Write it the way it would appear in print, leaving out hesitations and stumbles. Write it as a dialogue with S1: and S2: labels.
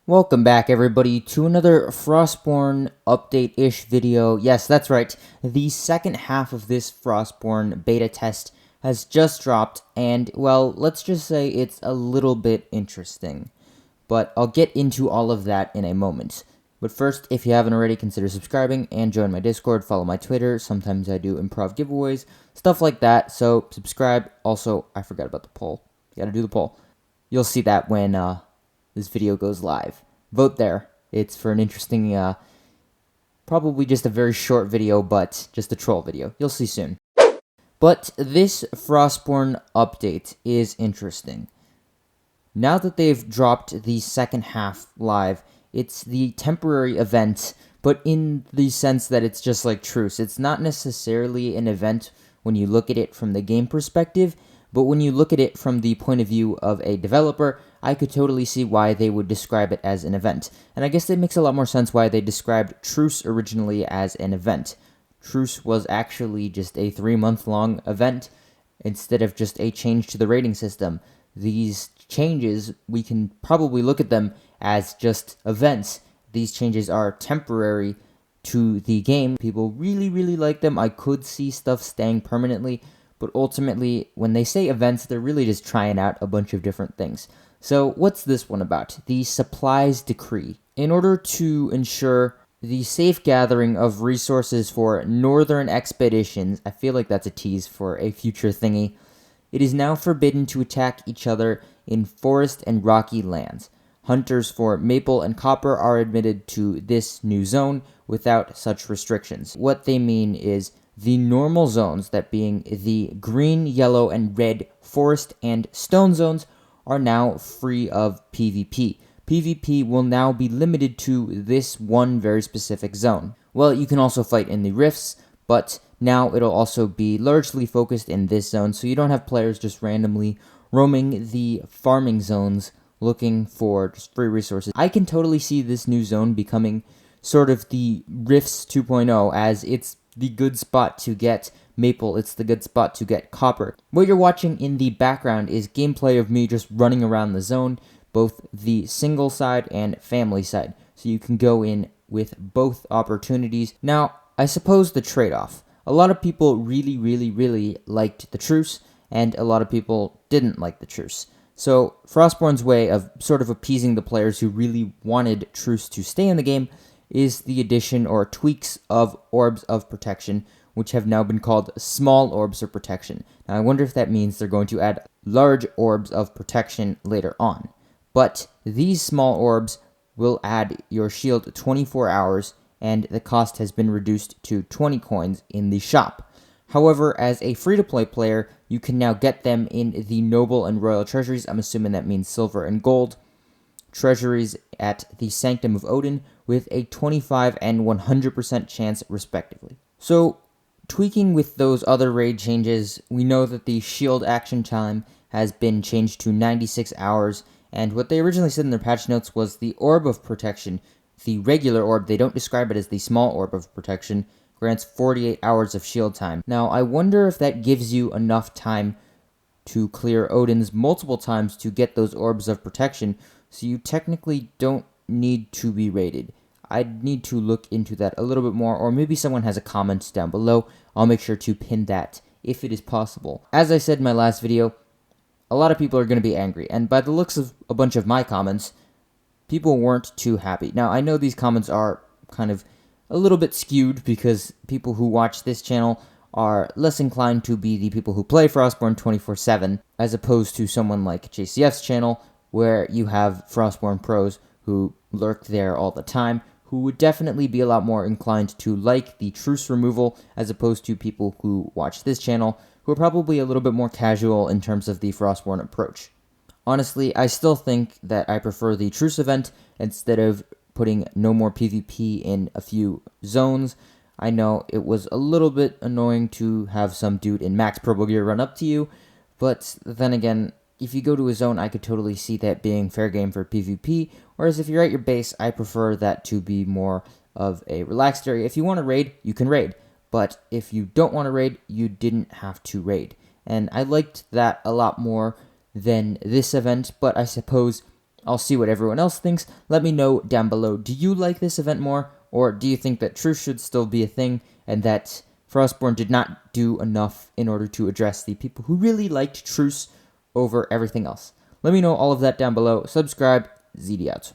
S1: Welcome back, everybody, to another Frostborn update-ish video. Yes, that's right. The second half of this Frostborn beta test has just dropped, and, well, let's just say it's a little bit interesting. But I'll get into all of that in a moment. But first, if you haven't already, consider subscribing and join my Discord, follow my Twitter. Sometimes I do improv giveaways, stuff like that, so subscribe. Also, I forgot about the poll. You gotta do the poll. You'll see that when, this video goes live. Vote there. It's for an interesting, probably just a very short video, but just a troll video. You'll see soon. But this Frostborn update is interesting. Now that they've dropped the second half live, it's the temporary event, but in the sense that it's just like Truce. It's not necessarily an event when you look at it from the game perspective, but when you look at it from the point of view of a developer, I could totally see why they would describe it as an event. And I guess it makes a lot more sense why they described Truce originally as an event. Truce was actually just a 3-month-long event instead of just a change to the rating system. These changes, we can probably look at them as just events. These changes are temporary to the game. People really, really like them. I could see stuff staying permanently, but ultimately, when they say events, they're really just trying out a bunch of different things. So what's this one about? The Supplies Decree. In order to ensure the safe gathering of resources for northern expeditions, I feel like that's a tease for a future thingy, it is now forbidden to attack each other in forest and rocky lands. Hunters for maple and copper are admitted to this new zone without such restrictions. What they mean is the normal zones, that being the green, yellow, and red forest and stone zones, are now free of PvP. PvP will now be limited to this one very specific zone. Well, you can also fight in the rifts, but now it'll also be largely focused in this zone, so you don't have players just randomly roaming the farming zones looking for just free resources. I can totally see this new zone becoming sort of the Rifts 2.0, as it's the good spot to get maple, it's the good spot to get copper. What you're watching in the background is gameplay of me just running around the zone, both the single side and family side, so you can go in with both opportunities. Now, I suppose the trade-off. A lot of people really, really, really liked the truce, and a lot of people didn't like the truce. So, Frostborn's way of sort of appeasing the players who really wanted truce to stay in the game is the addition or tweaks of orbs of protection, which have now been called small orbs of protection. Now, I wonder if that means they're going to add large orbs of protection later on. But these small orbs will add your shield 24 hours, and the cost has been reduced to 20 coins in the shop. However, as a free-to-play player, you can now get them in the noble and royal treasuries. I'm assuming that means silver and gold treasuries at the Sanctum of Odin, with a 25 and 100% chance respectively. So, tweaking with those other raid changes, we know that the shield action time has been changed to 96 hours, and what they originally said in their patch notes was the orb of protection, the regular orb, they don't describe it as the small orb of protection, grants 48 hours of shield time. Now, I wonder if that gives you enough time to clear Odin's multiple times to get those orbs of protection, so you technically don't need to be raided. I'd need to look into that a little bit more, or maybe someone has a comment down below. I'll make sure to pin that if it is possible. As I said in my last video, a lot of people are going to be angry, and by the looks of a bunch of my comments, people weren't too happy. Now, I know these comments are kind of a little bit skewed because people who watch this channel are less inclined to be the people who play Frostborn 24/7, as opposed to someone like JCF's channel, where you have Frostborn pros who lurk there all the time, who would definitely be a lot more inclined to like the truce removal, as opposed to people who watch this channel, who are probably a little bit more casual in terms of the Frostborn approach. Honestly, I still think that I prefer the truce event instead of putting no more PvP in a few zones. I know it was a little bit annoying to have some dude in max purple gear run up to you, but then again, if you go to a zone, I could totally see that being fair game for PvP, whereas if you're at your base, I prefer that to be more of a relaxed area. If you want to raid, you can raid, but if you don't want to raid, you didn't have to raid. And I liked that a lot more than this event, but I suppose I'll see what everyone else thinks. Let me know down below. Do you like this event more, or do you think that truce should still be a thing and that Frostborn did not do enough in order to address the people who really liked truce over everything else? Let me know all of that down below. Subscribe. ZD out.